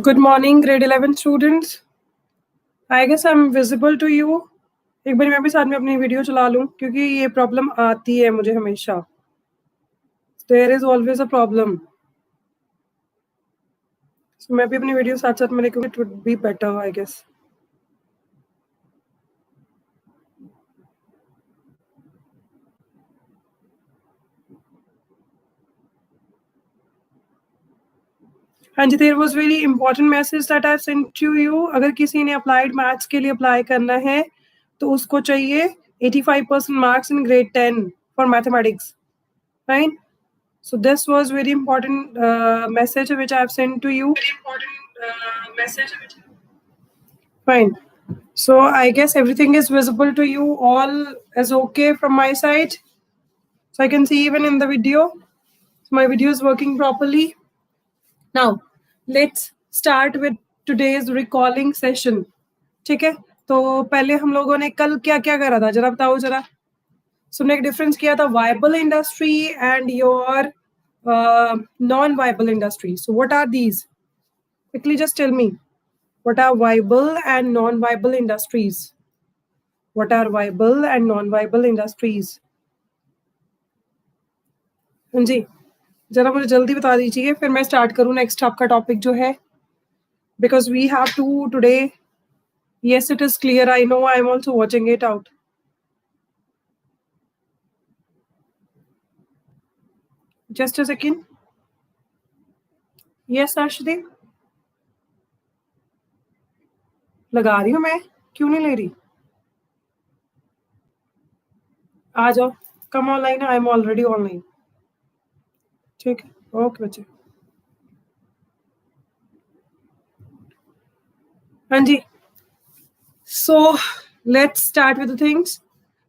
Good morning, grade 11 students. I guess I'm visible to you. एक बार मैं भी साथ में अपनी वीडियो चला लूं क्योंकि ये प्रॉब्लम आती है मुझे हमेशा. There is always a problem. So मैं भी अपनी वीडियो साथ साथ में देखूंगी. It would be better, I guess. हाँ जी, there was very important message that I sent to you. अगर किसी ने applied maths के लिए अप्लाई करना है तो उसको चाहिए 85% marks in grade 10 for mathematics. Fine. So this was very important message which I have sent to you. Very important message. Fine. So I guess everything is visible to you. All is okay from my side. So I can see even in the video. So my video is working properly. Now let's start with today's recalling session. ठीक है, तो पहले हम लोगों ने कल क्या क्या करा था जरा बताओ जरा. So हमने एक डिफरेंस किया था viable industry and your non-viable industry. So what are these? Quickly just tell me. What are viable and non-viable industries? What are viable and non-viable industries? हाँ जी, जरा मुझे जल्दी बता दीजिए फिर मैं स्टार्ट करूँ नेक्स्ट आपका टॉपिक जो है. Because we have to today. Yes, it is clear. I know. I am also watching it out. Just a second. Yes, Arshdeep. लगा रही हूँ मैं, क्यों नहीं ले रही? आ जाओ, come online. I am already online. ठीक है, ओके बच्चे. हाँ जी. So let's start with the things.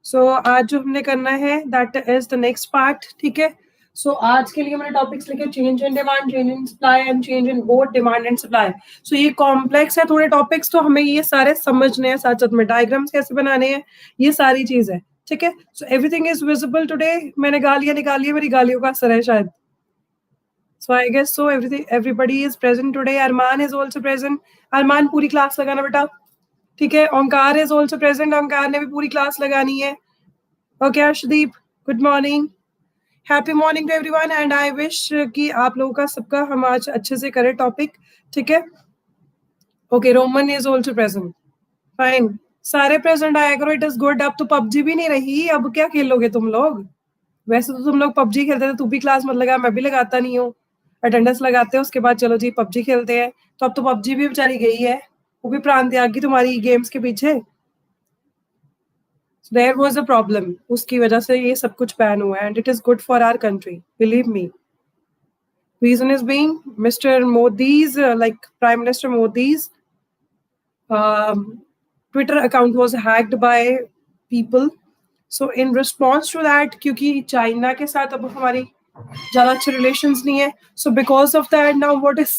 सो आज जो हमने करना है that is the next part. ठीक है, सो आज के लिए मैंने टॉपिक्स लिखे change in demand, change in supply and change in both demand and supply. So ये कॉम्प्लेक्स है थोड़े टॉपिक्स, तो हमें ये सारे समझने हैं, साथ साथ में डायग्राम्स कैसे बनाने हैं, ये सारी चीज है. ठीक है, so everything is visible today. मैंने गालियां निकाली है, मेरी गालियों का असर है शायद. So I guess so. Everybody is present today. Arman is also present. Arman पूरी क्लास लगाना बेटा. ठीक है, ओंकार is also present. ओंकार ने भी पूरी क्लास लगानी है. Okay, Arshdeep, good morning. Happy morning to everyone and I wish कि आप लोगों का सबका हम आज अच्छे से करें टॉपिक. ठीक है, okay. Roman is also present. Fine, सारे प्रेजेंट आया करो. It is good. अब तो पबजी भी नहीं रही, अब क्या खेलोगे तुम लोग? वैसे तो तुम लोग पबजी खेलते थे, तू भी क्लास मत लगा, मैं भी लगाता नहीं हूँ. अटेंडेंस लगाते हैं, उसके बाद चलो जी पबजी खेलते हैं. तो अब तो पबजी भी बेचारी गई है, वो भी प्राण त्यागी तुम्हारी गेम्स के पीछे. देयर वाज अ प्रॉब्लम, उसकी वजह से ये सब कुछ बैन हुआ है and it is good for our country, believe me. Reason is being Mr. Modi's like Prime Minister Modi's Twitter account was hacked by people. So in response to that, क्योंकि China के साथ अब हमारी ज़्यादा अच्छे relations नहीं है, so because of that now what is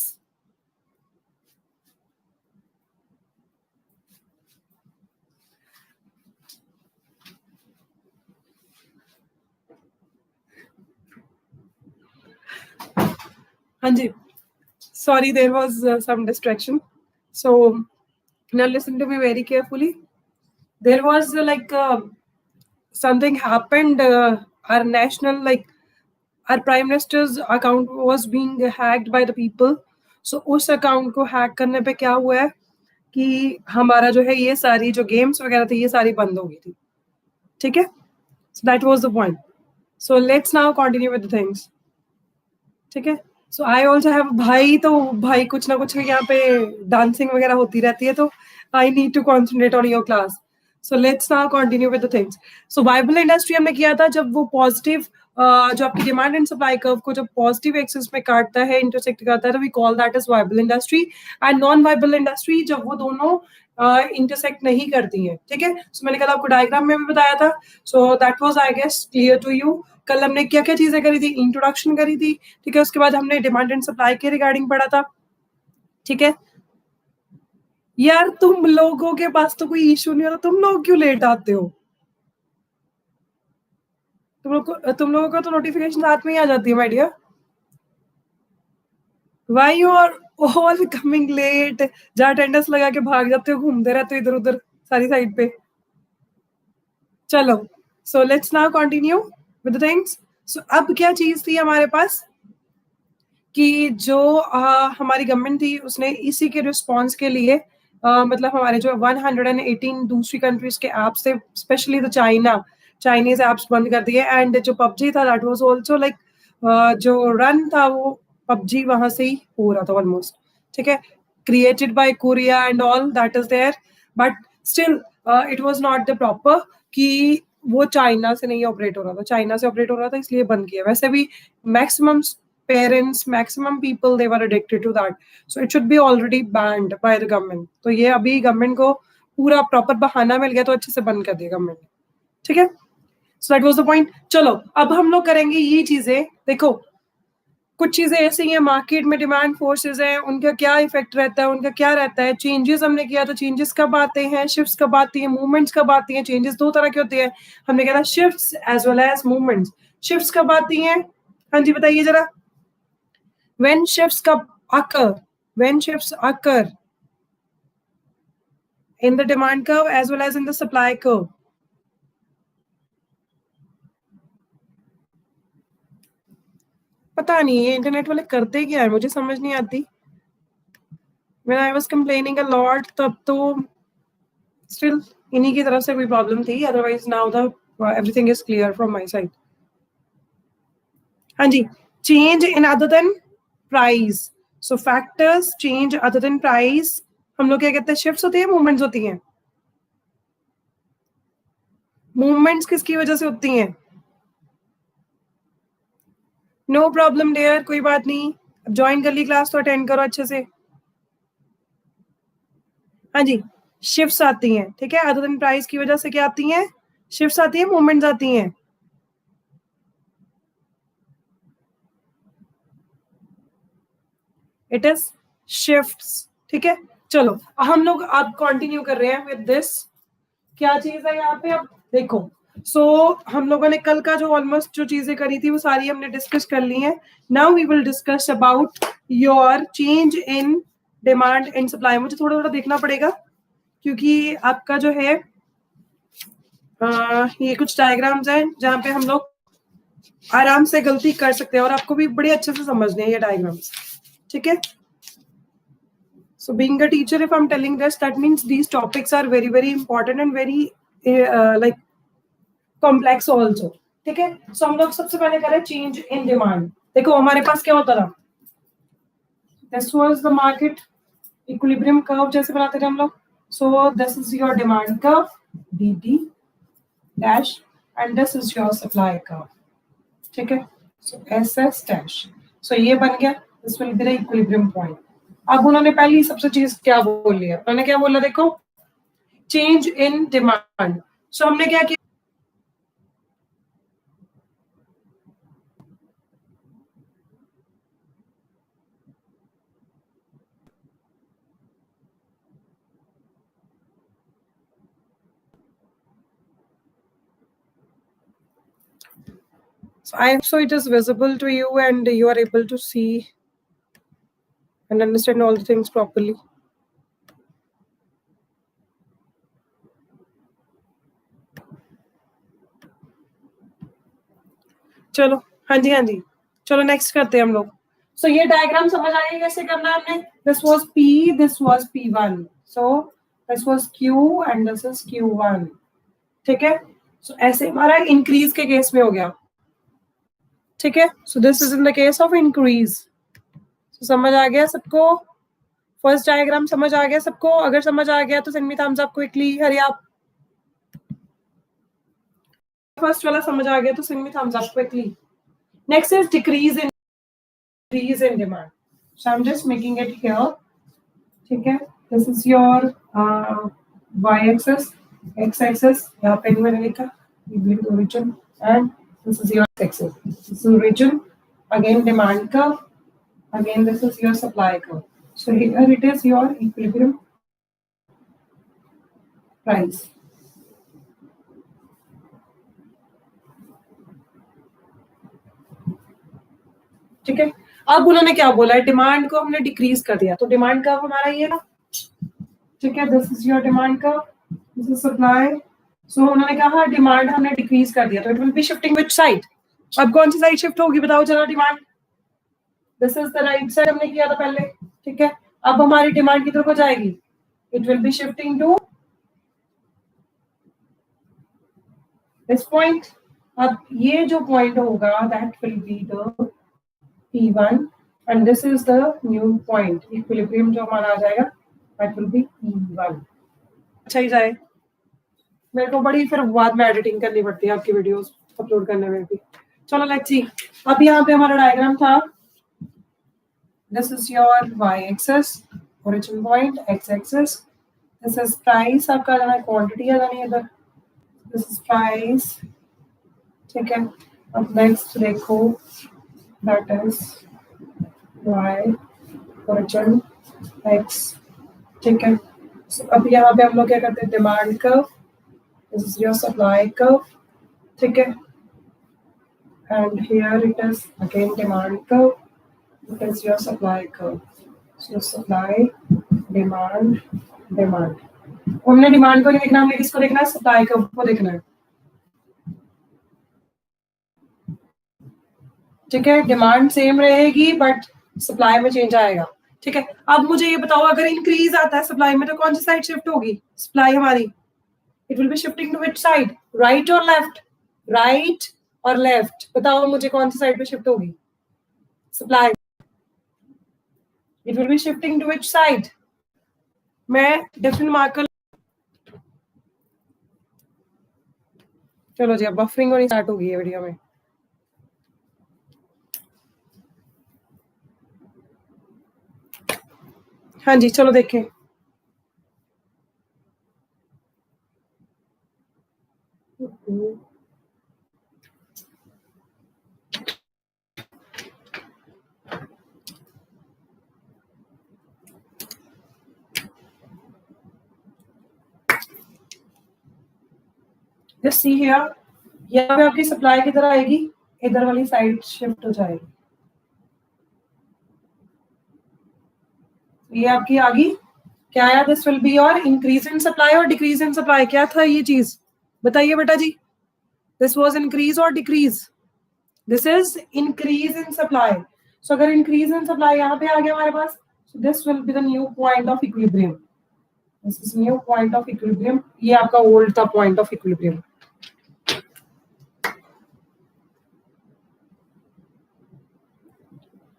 हाँ जी, sorry, there was some distraction. So now listen to me very carefully. There was something happened. Our national, like our prime minister's account was being hacked by the people. So उस account को hack करने पे क्या हुआ है कि हमारा जो है ये सारी जो गेम्स वगैरह थी ये सारी बंद हो गई थी. ठीक है, so that was the point. So let's now continue with the things. ठीक है, so I also have भाई, तो भाई कुछ ना कुछ यहाँ पे डांसिंग वगैरह होती रहती है, तो I need to concentrate on your class. So let's now continue with the things. So viable industry हमने किया था जब वो पॉजिटिव जो आपकी डिमांड एंड सप्लाई कर्व को जब पॉजिटिव एक्सिस में काटता है, इंटरसेक्ट करता है, तो we call that is viable industry. And non viable industry जब वो दोनों इंटरसेक्ट नहीं करती हैं. ठीक है, सो मैंने कल आपको डायग्राम में भी बताया था. So that was I guess clear to you. कल हमने क्या क्या चीजें करी थी, इंट्रोडक्शन करी थी. ठीक है, उसके बाद हमने डिमांड एंड सप्लाई के रिगार्डिंग पढ़ा था. ठीक है यार, तुम लोगों के पास तो कोई इशू नहीं होता, तुम लोग क्यों लेट आते हो? तुम लोगों को तो नोटिफिकेशन रात में ही आ जाती है my dear. Why you are all coming late? जहाँ अटेंडेंस लगा के भाग जाते हो, घूमते रहते हो इधर उधर सारी साइड पे. चलो, so let's now continue with the things. So अब क्या चीज थी हमारे पास कि जो हमारी गवर्नमेंट थी उसने इसी के रिस्पॉन्स के लिए मतलब हमारे जो 118 दूसरी कंट्रीज के ऐप्स थे, स्पेशली द चाइनीज ऐप्स बंद कर दिए. एंड जो पबजी था दैट वाज आल्सो लाइक जो रन था वो पबजी वहां से ही हो रहा था ऑलमोस्ट. ठीक है, created by Korea and all that is there, but still it was not the proper कि वो चाइना से नहीं ऑपरेट हो रहा था. चाइना से ऑपरेट हो रहा था इसलिए बंद किया. वैसे भी maximum parents, maximum people, they were addicted to that, so it should be already banned by the government. तो ये अभी गवर्नमेंट को पूरा प्रॉपर बहाना मिल गया तो अच्छे से बंद कर दिया गवर्नमेंट ने. ठीक है, सो दैट वाज द पॉइंट. चलो अब हम लोग करेंगे ये चीजें. देखो कुछ चीजें ऐसी हैं, मार्केट में डिमांड फोर्सेस हैं, उनका क्या इफेक्ट रहता है, उनका क्या रहता है. चेंजेस हमने किया तो चेंजेस कब आते हैं, शिफ्ट्स कब आती हैं, मूवमेंट्स कब आती हैं. चेंजेस दो तरह के होते हैं, हमने कहा shifts as well as movements. Shifts कब आती हैं? हाँ जी बताइए जरा. When shifts occur, when shifts occur in the demand curve as well as in the supply curve. पता नहीं ये इंटरनेट वाले करते क्या है, मुझे समझ नहीं आती. When I was complaining a lot, तब तो still इन्हीं की तरफ से कोई प्रॉब्लम थी. Otherwise now the everything is clear from my side. हाँ जी, change in other than price. So factors change other than price. हम लोग क्या कहते हैं, शिफ्ट्स होती है, मूवमेंट्स होती हैं. मूवमेंट्स किसकी वजह से होती हैं? नो प्रॉब्लम डेयर, कोई बात नहीं. अब ज्वाइन कर ली क्लास तो अटेंड करो अच्छे से. हाँ जी, शिफ्ट्स आती हैं. ठीक है, अदर देन प्राइस की वजह से क्या आती हैं? शिफ्ट्स आती हैं, मूवमेंट्स आती हैं. It is shifts. ठीक है, चलो हम लोग अब कंटिन्यू कर रहे हैं विद दिस. क्या चीज है यहाँ पे अब देखो. सो हम लोगों ने कल का जो ऑलमोस्ट जो चीजें करी थी वो सारी हमने डिस्कस कर ली हैं. Now we will discuss about your change in demand and supply. मुझे थोड़ा थोड़ा देखना पड़ेगा क्योंकि आपका जो है ये कुछ डायग्राम्स हैं जहाँ पे हम लोग आराम से गलती कर सकते हैं और आपको भी बड़े अच्छे से समझने हैं ये डायग्राम्स. ठीक है, so being a teacher, if I'm telling this, that means these topics are very very important and very like complex also. ठीक है, so हम लोग सबसे पहले करें चेंज इन डिमांड. देखो हमारे पास क्या होता था, this was the market equilibrium curve जैसे बनाते थे हम लोग. so this is your demand curve dt dash and this is your supply curve. ठीक है, so SS dash. so ये बन गया, this will be the equilibrium point. अब उन्होंने पहली सबसे चीज क्या बोल लिया, उन्होंने क्या बोला देखो, चेंज इन डिमांड. सो हमने क्या किया, so I hope so it is visible to you and you are able to see and understand all the things properly. चलो हाँ जी हाँ जी, चलो नेक्स्ट करते हैं हम लोग. सो ये डायग्राम समझ आएगा कैसे करना है हमने. This was P, this was P1, so this was Q and this is Q1. ठीक है, सो ऐसे हमारा इंक्रीज के केस में हो गया. ठीक है, सो this is in the case of increase. समझ आ गया सबको? फर्स्ट डायग्राम समझ आ गया सबको? अगर समझ आ गया तो send me thumbs up quickly, hurry up. First वाला समझ आ गया तो send me thumbs up quickly. Next is decrease in demand. So I am just making it here. ठीक है, this is your y axis, x axis यहाँ पे मैंने लिखा origin and this is your x axis. This is origin, again demand curve, again this is your supply curve. So here it is your equilibrium price. ठीक है, अब उन्होंने क्या बोला है, डिमांड को हमने डिक्रीज कर दिया, तो डिमांड कर्व हमारा ये ना, ठीक है, this is your demand curve, this is supply. So उन्होंने कहा डिमांड हमने डिक्रीज कर दिया, तो it will be shifting which side? अब कौन सी साइड शिफ्ट होगी बताओ जरा? Demand, this is the right side हमने किया था पहले, ठीक है। अब हमारी डिमांड की तरफ हो जाएगी, it will be shifting to this point. अब ये जो पॉइंट होगा that will be the P1 and this is the new point, equilibrium जो हमारा आ जाएगा that will be P1। अच्छा ही जाए, मेरे को बड़ी फिर बाद में एडिटिंग करनी पड़ती है आपकी वीडियोस अपलोड करने में भी। चलो लेट्स सी, अब यहाँ पे हमारा डायग्राम था, this is your y axis origin point, x axis, this is price आपका जाना है, क्वांटिटी आ जानी है इधर, दिस इज प्राइस, ठीक है। अब नेक्स्ट देखो that is y origin x, ठीक है। So, अब यहाँ पे हम लोग क्या करते हैं, demand curve, this is your supply curve, ठीक है, and here it is again demand curve, it is your supply curve. So supply, demand, demand, हमने डिमांड को नहीं देखना, हमने किसको देखना है, सप्लाई कर्व को देखना है, ठीक है। डिमांड सेम रहेगी बट सप्लाई में चेंज आएगा, ठीक है। अब मुझे ये बताओ, अगर इंक्रीज आता है सप्लाई में तो कौन सी साइड शिफ्ट होगी सप्लाई हमारी? It will be shifting to which side, right और लेफ्ट? राइट और लेफ्ट, बताओ मुझे कौन सी साइड पे शिफ्ट होगी supply? It will be shifting to which side? मैं डिफरेंट मार्कर, चलो जी अब बफरिंग होनी स्टार्ट होगी है वीडियो में। हाँ जी चलो देखें, जस्ट सी हियर, यहाँ पे आपकी सप्लाई किधर आएगी, इधर वाली साइड शिफ्ट हो जाएगी, ये आपकी आ गई, क्या आया, this will be your increase in supply और डिक्रीज इन सप्लाई, क्या था ये चीज बताइए बेटा जी? दिस वाज इंक्रीज और decrease? This is increase in supply. So अगर इंक्रीज इन सप्लाई यहाँ पे आ गया हमारे पास, so this will be the new point of equilibrium, this is new point of equilibrium, ये आपका ओल्ड था point of equilibrium,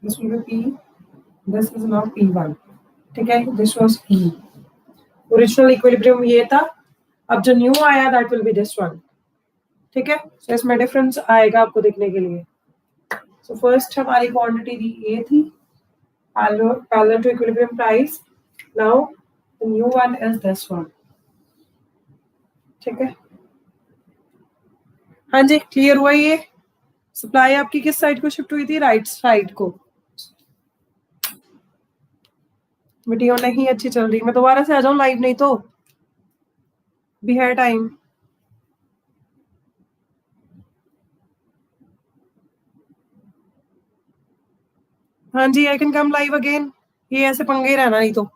this will be P, this is now P1, ठीक है, this was E, original equilibrium ये था, अब जो new आया that will B this one, ठीक है। सो इसमें डिफरेंस आएगा आपको देखने के लिए। सो फर्स्ट हमारी क्वांटिटी दी ए थी, parallel to equilibrium price, now the new one is this one, ठीक है। हाँ जी क्लियर हुआ ये? सप्लाई आपकी किस साइड को शिफ्ट हुई थी, राइट साइड को। वीडियो नहीं अच्छी चल रही, मैं दोबारा से आ जाऊं लाइव, नहीं तो भी है टाइम। हाँ जी I can come live again, ये ऐसे पंगे ही रहना, नहीं तो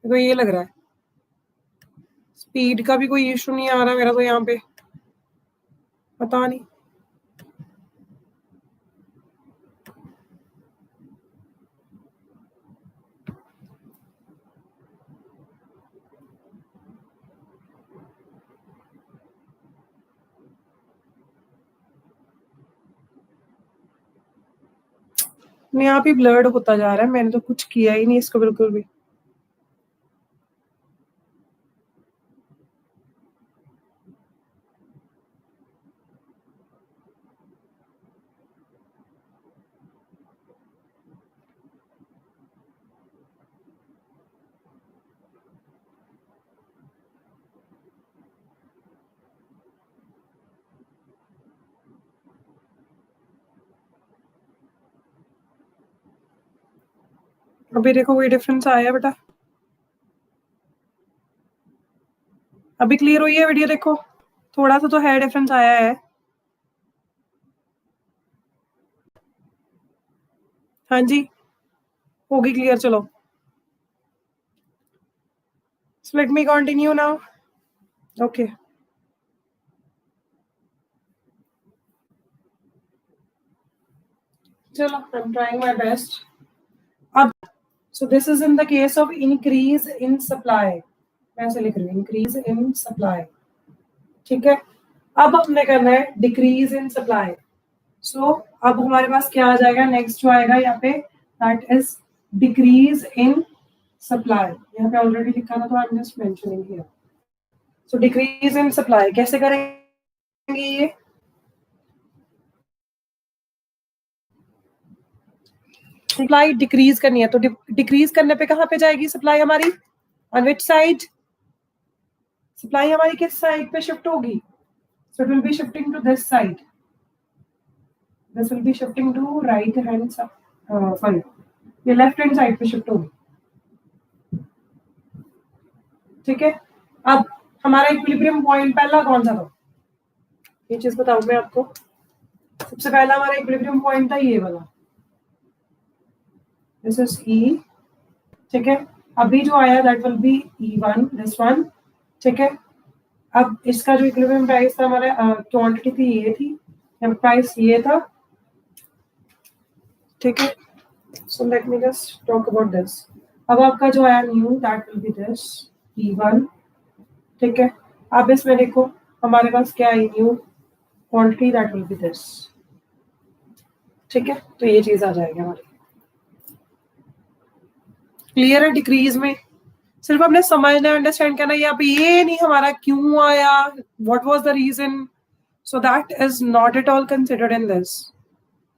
ये लग रहा है स्पीड का भी कोई इशू नहीं आ रहा मेरा तो यहाँ पे, पता नहीं। यहाँ पे ब्लर्ड होता जा रहा है, मैंने तो कुछ किया ही नहीं इसको बिल्कुल भी। अभी देखो कोई डिफरेंस आया बेटा? अभी क्लियर हुई है वीडियो? देखो थोड़ा सा तो है डिफरेंस आया है। हाँ जी, होगी क्लियर। चलो, so let me continue now. Okay, चलो, I am trying my best. अब so this is in the case of increase in supply. मैं ऐसे लिख रही हूँ, इंक्रीज इन सप्लाई। ठीक है, अब हमने करना है डिक्रीज इन सप्लाई। सो अब हमारे पास क्या आ जाएगा, नेक्स्ट जो आएगा यहाँ पे, that is decrease in supply. यहाँ पे ऑलरेडी लिखा था, तो आई am just mentioning here. So decrease in supply कैसे करेंगे ये? सप्लाई डिक्रीज करनी है, तो डिक्रीज करने पे कहाँ पे जाएगी सप्लाई हमारी? On which side? सप्लाई हमारी किस साइड पे शिफ्ट होगी? So it will be shifting to this side. This will be shifting to right hand, sorry, ये लेफ्ट हैंड साइड पे शिफ्ट होगी। ठीक है, अब हमारा इक्विलिब्रियम पॉइंट पहला कौन सा था? ये चीज बताऊं मैं आपको। सबसे पहला हमारा इक्विलिब्रियम पॉइंट था ये वाला, दिस इज ई। ठीक है, अभी जो आया that will B E1, this one. ठीक है, अब इसका जो इक्विलिब्रियम प्राइस था हमारा, क्वांटिटी थी ये थी, प्राइस ये था। ठीक है, सो let me just talk about this. अब आपका जो आया new, that will B this E1। ठीक है, अब इसमें देखो हमारे पास क्या है, new quantity, that will B this. ठीक है, तो ये चीज आ जाएगी हमारी। क्लियर है? डिक्रीज में सिर्फ हमने समझना, अंडरस्टैंड करना, या ये नहीं हमारा क्यों आया, what was the reason, so that is not at all considered in this.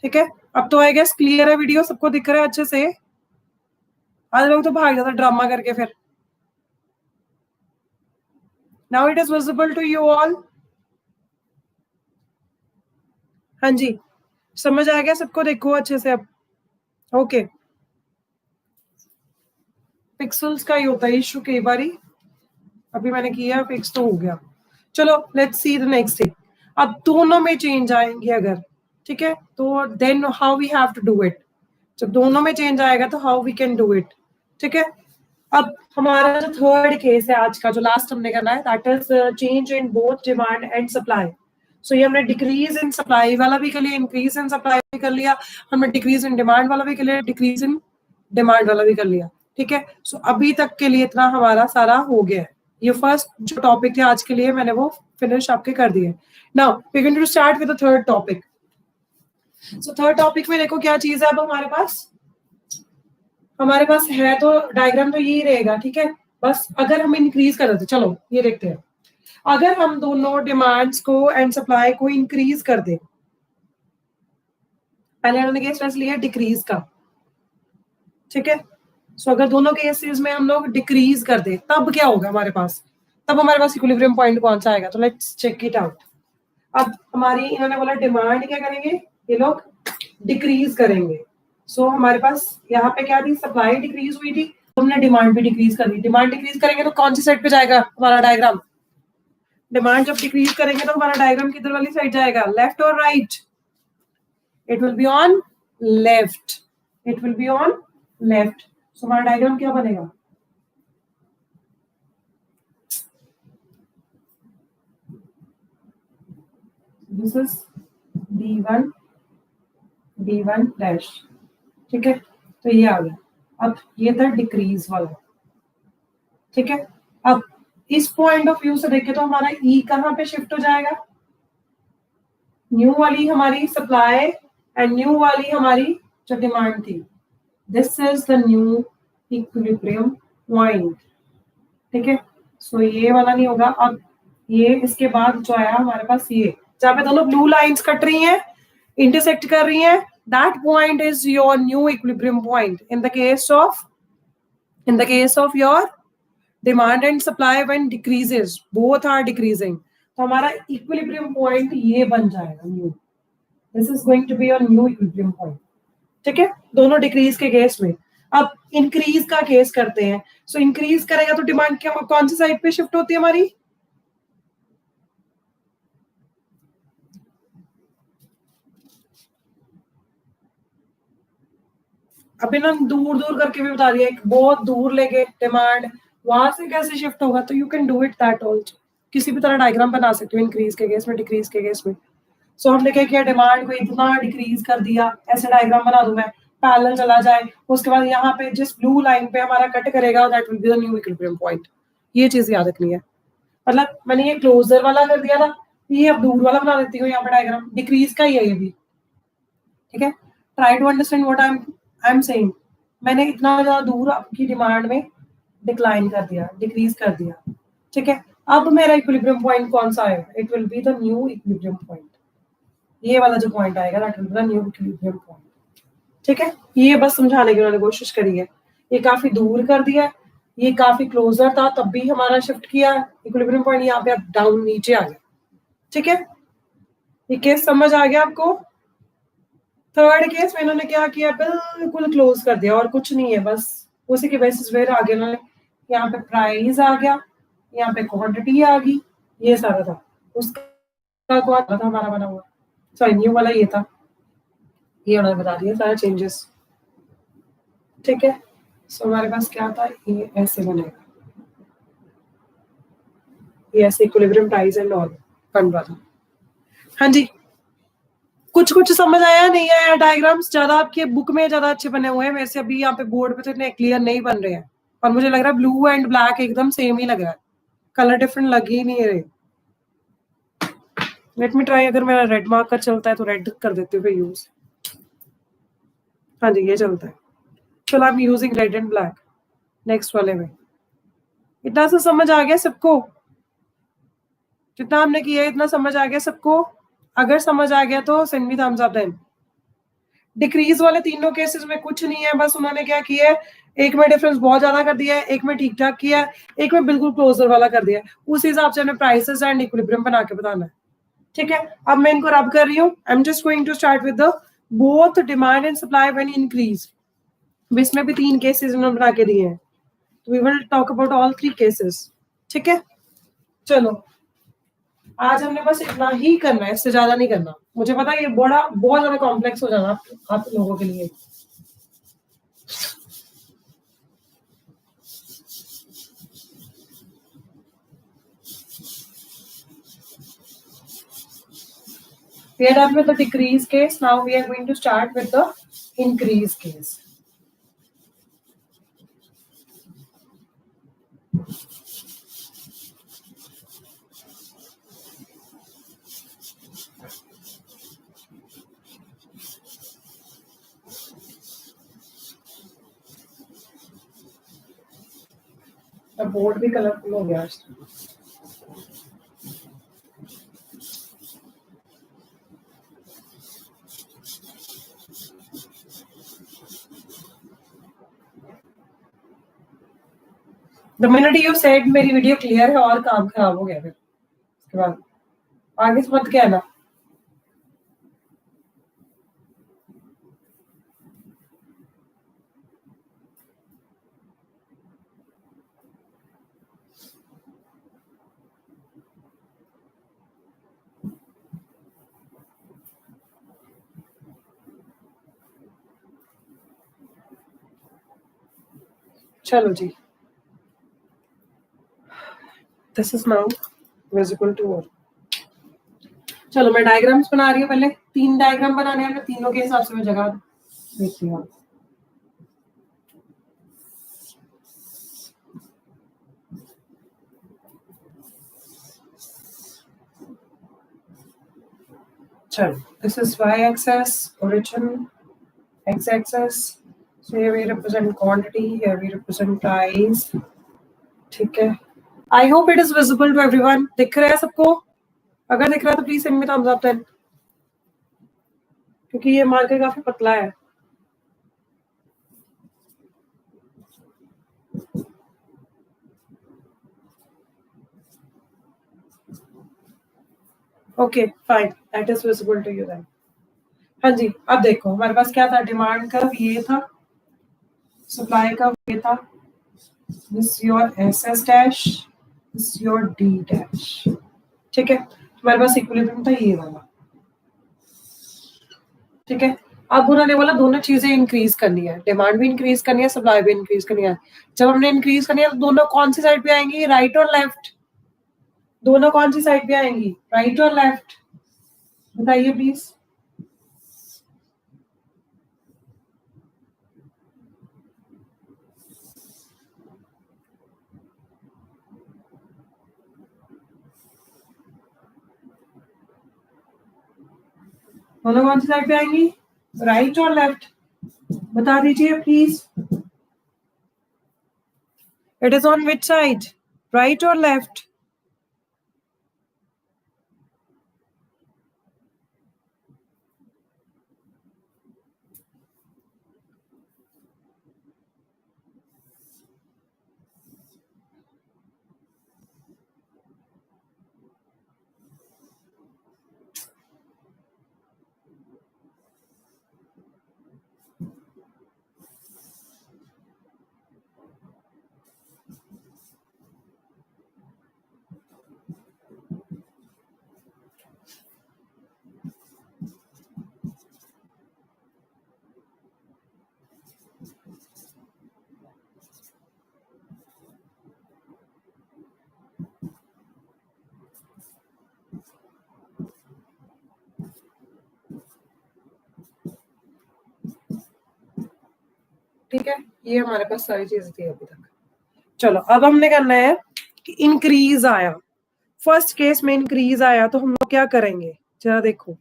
ठीक है, अब तो आई गेस क्लियर है, वीडियो सबको दिख रहा है अच्छे से? आज लोग तो भाग जाता ड्रामा करके फिर। Now it is visible to you all? हाँ जी, समझ आ गया सबको? देखो अच्छे से अब। ओके, पिक्सल्स का ही होता है इशू कई बारी। अभी मैंने किया, फिक्स तो हो गया। चलो let's see the next thing. अब दोनों में चेंज आएंगे अगर, ठीक है, तो then how we have to do it. जब दोनों में चेंज आएगा तो how we can do it. ठीक है, अब हमारा जो थर्ड केस है आज का, जो लास्ट हमने करना है, that is change in both demand and supply. So ये हमने डिक्रीज इन सप्लाई वाला भी कर लिया, इंक्रीज इन सप्लाई भी कर लिया, हमने डिक्रीज इन डिमांड वाला भी कर लिया, डिक्रीज इन डिमांड वाला भी कर लिया। ठीक है, सो अभी तक के लिए इतना हमारा सारा हो गया है। ये फर्स्ट जो टॉपिक थे आज के लिए मैंने वो फिनिश आपके कर दिए। Now we going to start with the third topic. So third topic में देखो क्या चीज है अब हमारे पास है, तो डायग्राम तो यही रहेगा। ठीक है, बस अगर हम इंक्रीज कर देते, चलो ये देखते हैं, अगर हम दोनों डिमांड्स को एंड सप्लाई को इंक्रीज कर दे, पहले हमने केस वैसे लिया डिक्रीज का। ठीक है, सो अगर दोनों केसेस में हम लोग डिक्रीज कर दे, तब क्या होगा हमारे पास? तब हमारे पास इक्विलिब्रियम पॉइंट कौन सा आएगा? तो लेट्स चेक इट आउट। अब हमारी, इन्होंने बोला डिमांड क्या करेंगे ये लोग? डिक्रीज करेंगे। सो हमारे पास यहाँ पे क्या थी, सप्लाई डिक्रीज हुई थी, हमने डिमांड भी डिक्रीज कर दी। डिमांड डिक्रीज करेंगे तो कौन सी साइड पे जाएगा हमारा डायग्राम? डिमांड जब डिक्रीज करेंगे तो हमारा डायग्राम किधर वाली साइड जाएगा, लेफ्ट और right? It will be on left, it will be on left. So हमारा डायग्राम क्या बनेगा? This is D1, D1 dash. ठीक है, तो ये आ गया। अब ये था डिक्रीज वाला। ठीक है, अब इस पॉइंट ऑफ व्यू से देखें तो हमारा ई कहाँ पे शिफ्ट हो जाएगा? न्यू वाली हमारी सप्लाई एंड न्यू वाली हमारी जो डिमांड थी, this is the new equilibrium point. ठीक है, सो ये वाला नहीं होगा। अब ये इसके बाद जो आया हमारे पास, ये जहाँ पे दोनों ब्लू लाइंस कट रही हैं, इंटरसेक्ट कर रही हैं, that point is your new equilibrium point in the case of your demand and supply when decreases, both are decreasing, तो हमारा इक्विलिब्रियम पॉइंट ये बन जाएगा new. This is going to be your new equilibrium point. ठीक है, दोनों decrease के case में। अब इंक्रीज का केस करते हैं। सो इंक्रीज करेगा तो डिमांड क्या, कौन सी साइड पे शिफ्ट होती है हमारी? अभी ना दूर दूर करके भी बता दिया, एक बहुत दूर लेके डिमांड वहां से कैसे शिफ्ट होगा, तो you can do it that also, किसी भी तरह डायग्राम बना सकते हो, इंक्रीज के केस में, डिक्रीज के केस में। सो हमने क्या किया, डिमांड को इतना डिक्रीज कर दिया, ऐसे डायग्राम बना दूं मैं, पैरेलल चला जाए, उसके बाद यहाँ पे जिस ब्लू लाइन पे हमारा कट करेगा that will be the new equilibrium point. ये चीज याद रखनी है। मतलब मैंने ये क्लोजर वाला कर दिया था, ये अब दूर वाला बना देती हूँ यहाँ पे डायग्राम, डिक्रीज का ही है ये भी। ठीक है, try to understand what I am saying. मैंने इतना ज्यादा दूर आपकी डिमांड में डिक्लाइन कर दिया, डिक्रीज कर दिया। ठीक है, अब मेरा इक्विलिब्रियम पॉइंट कौन सा आएगा, it will be the new equilibrium point. ये वाला जो पॉइंट आएगा that will be the new equilibrium point. ठीक है, ये बस समझाने की उन्होंने कोशिश करी है। ये काफी दूर कर दिया है, ये काफी क्लोजर था तब भी हमारा शिफ्ट किया इक्विलिब्रियम पॉइंट, यहाँ पे डाउन नीचे आ गया। ठीक है, ये केस समझ आ गया आपको। थर्ड केस में इन्होंने क्या किया, बिल्कुल क्लोज कर दिया और कुछ नहीं है, बस उसी के बेसिस पे आगे इन्होंने यहाँ पे प्राइस आ गया, यहाँ पे क्वांटिटी आ गई, ये सारा था उसका कौन था हमारा बना हुआ, सॉरी न्यू वाला ये था, ये उन्होंने बता दिया सारे चेंजेस। ठीक है, सो हमारे पास क्या था, ये ऐसे बनेगा, ये ऐसे इक्विलिब्रियम प्राइस एंड ऑल बन रहा था। हाँ जी, कुछ कुछ समझ आया नहीं आया, डायग्राम्स ज्यादा आपके बुक में ज्यादा अच्छे बने हुए हैं, मेरे से अभी यहाँ पे बोर्ड पे तो इतने क्लियर नहीं बन रहे हैं, और मुझे लग रहा है ब्लू एंड ब्लैक एकदम सेम ही लग रहा है, कलर डिफरेंट लग ही नहीं रहे। लेट मी ट्राई, अगर मेरा रेड मार्कर चलता है तो रेड कर देती हूँ यूज। हाँ जी, ये चलता है, चलो I am using red and black next वाले में। इतना सा समझ आ गया सबको, जितना हमने किया इतना समझ आ गया सबको? अगर समझ आ गया तो send me thumbs up then. Decrease वाले तीनों केसेस में कुछ नहीं है, बस उन्होंने क्या किया है, एक में डिफरेंस बहुत ज्यादा कर दिया है, एक में ठीक ठाक किया है, एक में बिल्कुल क्लोजर वाला कर दिया है, उस हिसाब से हमें प्राइसेस एंड इक्विलिब्रियम बना के बताना है। ठीक है, अब मैं इनको रब कर रही हूँ। I am just going to start with the both demand and supply when increase. इसमें भी 3 केसेस उन्होंने बना के दिए हैं, we will talk about all 3 cases. ठीक है, चलो आज हमने बस इतना ही करना है, इससे ज्यादा नहीं करना। मुझे पता है ये बड़ा बहुत ज्यादा कॉम्प्लेक्स हो जाना आप लोगों के लिए। We are done with the decrease case. Now we are going to start with the increase case. The board भी कलरफुल हो गया आज। The minute you said मेरी वीडियो क्लियर है और काम खराब हो गया, फिर उसके बाद आगे से मत कहना। चलो जी, this is now visible to all. चलो मैं डायग्राम्स बना रही हूँ, पहले 3 डायग्राम बनाने हैं, तीनों के हिसाब से मैं जगह देखती हूँ। चलो, this is y axis, origin, x axis, so here we represent quantity, here we represent price. ठीक है, I hope it is visible to everyone. दिख रहा है सबको? अगर दिख रहा है तो please send me thumbs up then, क्योंकि ये मार्कर काफी पतला है। Okay fine, that is visible to you then. हाँ जी, अब देखो हमारे पास क्या था, डिमांड कर्व ये था, सप्लाई कर्व ये था, this your SS dash, this your D dash. ठीक है, हमारे पास इक्विलिब्रियम था ये वाला। ठीक है, अब उन्होंने बोला दोनों चीजें इंक्रीज करनी है, डिमांड भी इंक्रीज करनी है, सप्लाई भी इंक्रीज करनी है। जब हमने इंक्रीज करनी है तो दोनों कौन सी साइड पे आएंगी, राइट और लेफ्ट? दोनों कौन सी साइड पे आएंगी, राइट और लेफ्ट? बताइए प्लीज। दोनों कौन सी साइड पे आएंगी, राइट और लेफ्ट? बता दीजिए please. It is on which side, right और लेफ्ट? ठीक है, ये हमारे पास सारी चीजें थी अभी तक। चलो अब हमने करना है कि इंक्रीज आया, फर्स्ट केस में इंक्रीज आया तो हम लोग क्या करेंगे, जरा देखो,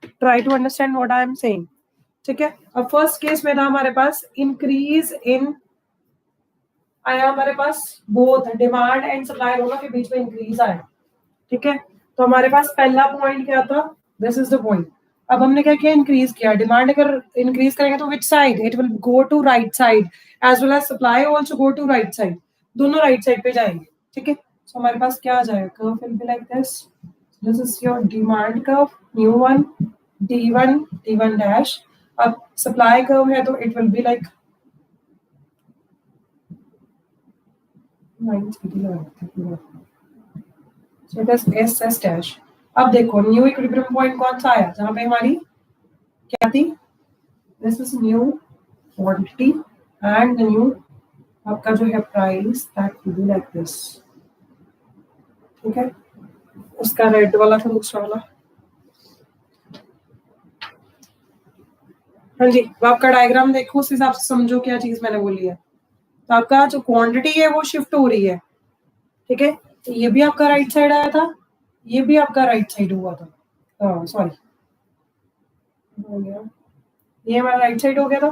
try to understand what I am saying. ठीक है, अब फर्स्ट केस में था हमारे पास इंक्रीज इन, आया हमारे पास बोथ डिमांड एंड सप्लाई दोनों के बीच में इंक्रीज आया। ठीक है, तो हमारे पास पहला पॉइंट क्या था, दिस इज द पॉइंट। अब हमने क्या किया, इंक्रीज किया, डिमांड अगर इंक्रीज करेंगे तो which side, it will go to right side, as well as supply also go to right side, दोनों राइट साइड पे जाएंगे। ठीक है, सो हमारे पास क्या आ जाएगा, curve will be like this, this is your demand curve, new one, D1 D1 dash. अब supply curve है तो it will be like so it is SS dash। अब देखो न्यू इक्विलिब्रियम पॉइंट कौन सा आया, जहां पे हमारी क्या थी, this is new quantity and the new आपका जो है price, that will be like this. ठीक है, उसका रेड वाला था, दूसरा वाला। हाँ जी, वो आपका डायग्राम देखो, उस हिसाब से समझो क्या चीज मैंने बोली है। तो आपका जो क्वांटिटी है वो शिफ्ट हो रही है। ठीक है, तो ये भी आपका राइट साइड आया था, ये भी आपका राइट साइड हुआ था, सॉरी ये हमारा राइट साइड हो गया था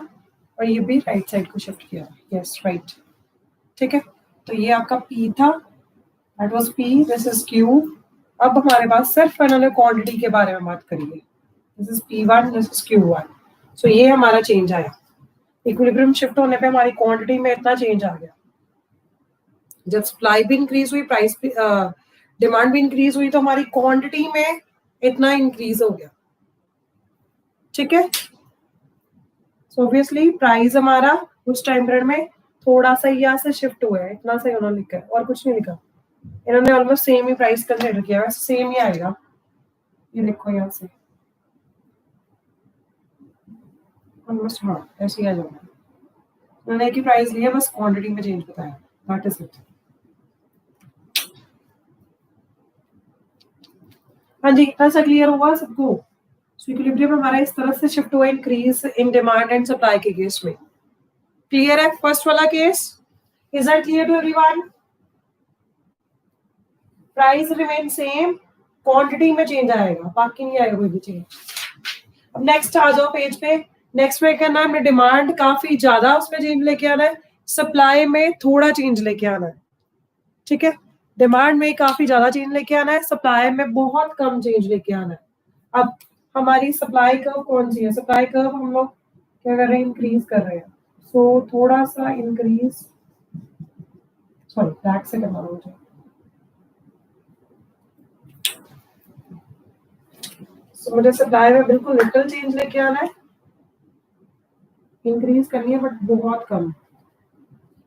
और ये भी राइट साइड को शिफ्ट किया, यस राइट। ठीक है, तो ये आपका P था, that was P, this is Q। अब हमारे पास सिर्फ इन्होंने क्वांटिटी के बारे में बात करी है, this is P1, this is Q1। सो ये हमारा चेंज आया, इक्विलिब्रियम शिफ्ट होने पे हमारी क्वांटिटी में इतना चेंज आ गया। जब सप्लाई भी इंक्रीज हुई, प्राइस भी, डिमांड भी इंक्रीज हुई, तो हमारी क्वांटिटी में इतना इंक्रीज हो गया। ठीक है, सो ऑब्वियसली प्राइस हमारा उस टाइम पीरियड में थोड़ा सा यहाँ से शिफ्ट हुआ है, इतना सा उन्होंने लिखा है और कुछ नहीं लिखा। इन्होंने ऑलमोस्ट सेम ही प्राइस कंसिडर किया, वैसे सेम ही आएगा, ये देखो यहाँ से ऑलमोस्ट, हाँ ऐसे ही आ जाएगा। उन्होंने की प्राइस लिया, बस क्वांटिटी में चेंज बताया, दैट इज इट। हाँ जी, इतना सा क्लियर हुआ सबको? इक्विलिब्रियम हमारा इस तरह से शिफ्ट हुआ, increase in demand and supply के केस में। क्लियर है फर्स्ट वाला case? Is that clear to everyone? Price remain same, quantity में चेंज आएगा, बाकी नहीं आएगा कोई भी चेंज। अब नेक्स्ट आ जाओ पेज पे। नेक्स्ट में क्या नाम है, डिमांड काफी ज्यादा उसमें चेंज लेके आना है, सप्लाई में थोड़ा चेंज लेके आना है। ठीक है, डिमांड में काफी ज्यादा चेंज लेके आना है, सप्लाई में बहुत कम चेंज लेके आना है। अब हमारी सप्लाई कर्व कौन सी है, सप्लाई कर्व हम लोग क्या कर रहे हैं, इंक्रीज कर रहे हैं। सो थोड़ा सा इंक्रीज, सॉरी बैक से करना मुझे, मुझे सप्लाई में बिल्कुल लिटिल चेंज लेके आना है, इंक्रीज करनी है बट बहुत कम।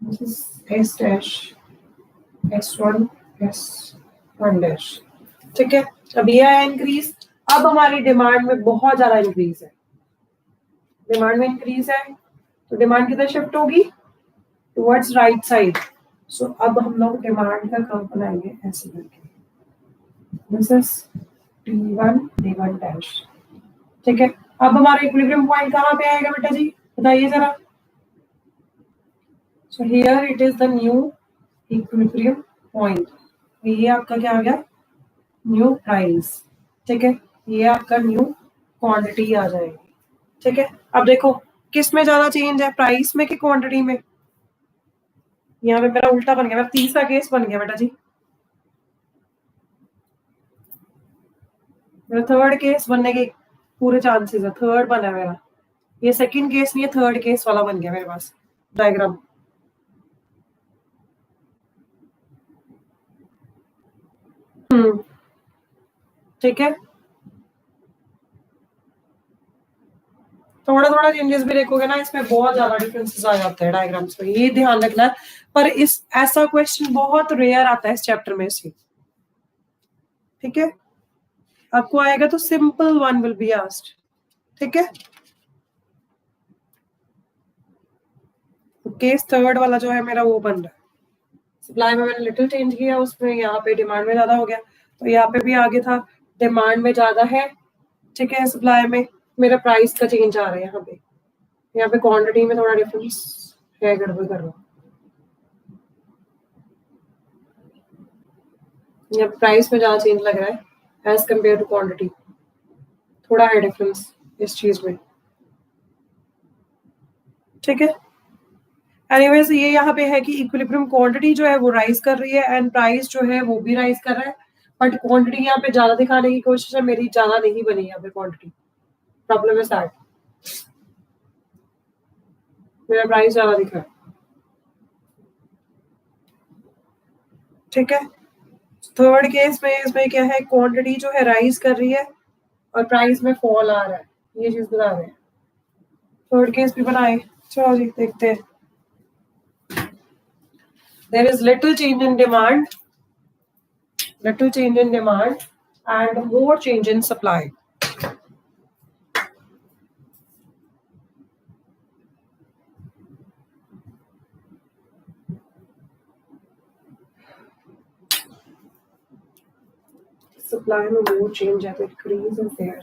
This is S dash S1 S1 dash. ठीक है, अब ये है इंक्रीज। अब हमारी डिमांड में बहुत ज्यादा इंक्रीज है, डिमांड में इंक्रीज है तो डिमांड किधर शिफ्ट होगी, टुवर्ड्स राइट साइड। सो अब हम लोग डिमांड का कर्व बनाएंगे ऐसे करके, this is T1 D1 dash, ठीक है। अब हमारा इक्विलिब्रियम पॉइंट कहाँ पे आएगा बेटा जी, बताइए जरा। So here it is the new equilibrium point, ये आपका क्या आ गया, न्यू प्राइस, ठीक है। ये आपका न्यू क्वांटिटी आ जाएगी, ठीक है। अब देखो किस में ज्यादा चेंज है, प्राइस में कि क्वांटिटी में। यहाँ पे मेरा उल्टा बन गया, मेरा तीसरा केस बन गया बेटा जी, मेरा थर्ड केस बनने के पूरे चांसेस है, थर्ड बना है मेरा, ये सेकंड केस नहीं है, थर्ड केस वाला बन गया मेरे पास डायग्राम। ठीक है, थोड़ा थोड़ा चेंजेस भी देखोगे ना, इसमें बहुत ज्यादा डिफरेंसेस आ जाते हैं डायग्राम्स में, ये ध्यान रखना है। पर इस ऐसा क्वेश्चन बहुत रेयर आता है इस चैप्टर में से, ठीक है। आपको आएगा तो simple one will be asked, ठीक है। तो केस थर्ड वाला जो है मेरा वो बन रहा है, सप्लाई में मैंने लिटिल चेंज किया, उसमें यहाँ पे डिमांड में ज्यादा हो गया, तो यहाँ पे भी आगे था डिमांड में ज्यादा है, ठीक है। सप्लाई में मेरा प्राइस का चेंज आ रहा है, यहाँ पे क्वांटिटी में थोड़ा डिफरेंस है, गड़बड़ कर रहा हूँ। यहाँ प्राइस में ज्यादा चेंज लग रहा है एज कम्पेयर टू क्वांटिटी, थोड़ा है डिफरेंस इस चीज में, ठीक है। एनीवेज ये यहाँ पे है कि इक्विलिब्रियम क्वांटिटी जो है वो राइज कर रही है एंड प्राइस जो है वो भी राइज कर रहा है, बट क्वांटिटी यहाँ पे ज्यादा दिखाने की कोशिश है मेरी, ज्यादा नहीं बनी यहाँ पे क्वांटिटी, प्रॉब्लम है दैट, मेरा प्राइस ज्यादा दिख रहा है, ठीक है। थर्ड केस में इसमें क्या है, क्वांटिटी जो है राइज कर रही है और प्राइस में फॉल आ रहा है, ये चीज बता रहे हैं। थर्ड केस भी बनाए, चलो जी देखते हैं। There is little change in demand and more change in supply. Supply में more change है तो increase is there.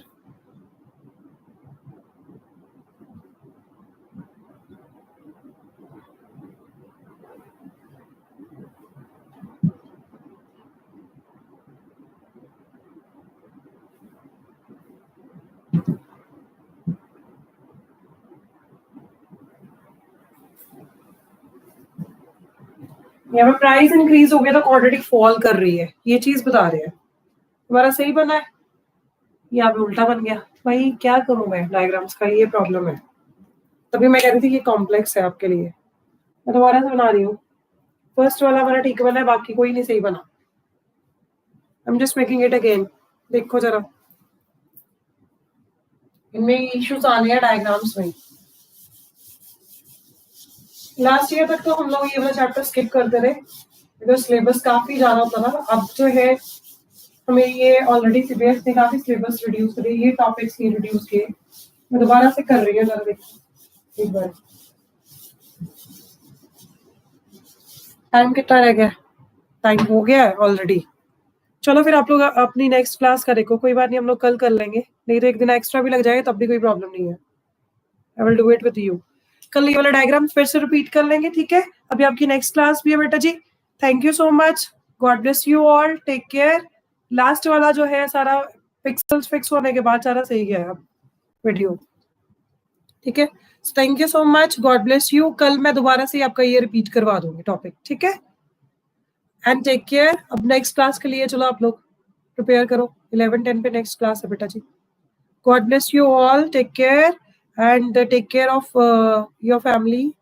यहाँ पे प्राइस इंक्रीज हो गया तो क्वांटिटी फॉल कर रही है, ये चीज बता रहे हैं। तुम्हारा सही बना है, यहाँ पे उल्टा बन गया, भाई क्या करूं मैं, डायग्राम्स का ये प्रॉब्लम है, तभी मैं कह रही थी कि कॉम्प्लेक्स है आपके लिए, मैं दोबारा से बना रही हूँ। फर्स्ट वाला हमारा ठीक बना है, बाकी कोई नहीं सही बना, आई am just making it again. देखो जरा, इनमें इश्यूज आने हैं डायग्राम्स में। लास्ट ईयर तक तो हम लोग ये वाला चैप्टर स्किप करते रहे बिकॉज सिलेबस काफी ज्यादा होता ना, अब जो है हमें ये ऑलरेडी सीबीएस ने काफी सिलेबस रिड्यूस करे, ये टॉपिक्स नहीं रिड्यूस किए, मैं दोबारा से कर रही हूँ, जरा देखो एक बार। टाइम कितना रह गया, टाइम हो गया है ऑलरेडी। चलो फिर आप लोग अपनी नेक्स्ट क्लास का देखो, कोई बात नहीं, हम लोग कल कर लेंगे, नहीं तो एक दिन एक्स्ट्रा भी लग जाएगा तब भी कोई प्रॉब्लम नहीं है, I will do it with you. कल ये वाला डायग्राम फिर से रिपीट कर लेंगे, ठीक है। अभी आपकी नेक्स्ट क्लास भी है बेटा जी, thank you so much, God bless you all, take care. Last वाला जो है सारा पिक्सल्स फिक्स होने के बाद सारा सही गया है वीडियो, ठीक है। Thank you so much, God bless you, कल मैं दोबारा से आपका ये रिपीट करवा दूंगी टॉपिक, ठीक है। And take care. अब नेक्स्ट क्लास के लिए चलो आप लोग प्रिपेयर करो, 11-10 पे नेक्स्ट क्लास है बेटा जी। God bless you all, take care and take care of your family,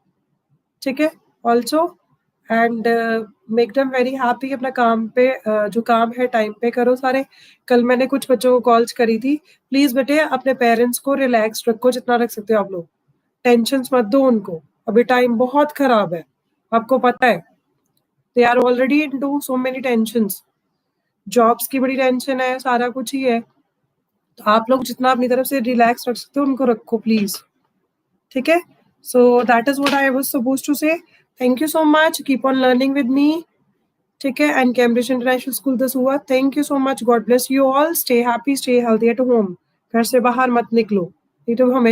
ठीक है, also and make them very happy. अपना काम पे जो काम है टाइम पे करो सारे। कल मैंने कुछ बच्चों को कॉल्स करी थी, प्लीज बेटे अपने पेरेंट्स को रिलैक्स रखो जितना रख सकते हो आप लोग, टेंशन मत दो उनको, अभी टाइम बहुत खराब है, आपको पता है, they are already into so many tensions, jobs की बड़ी टेंशन है, सारा कुछ ही है, तो आप लोग जितना अपनी तरफ से रिलैक्स रख सकते हो उनको रखो प्लीज, ठीक है, so that is what I was supposed to say. Thank you so much, keep on learning with me. ठीक है, and Cambridge international school Dasuya, thank you so much, God bless you all, stay happy, stay healthy at home, घर से बाहर मत निकलो, नहीं तो हमें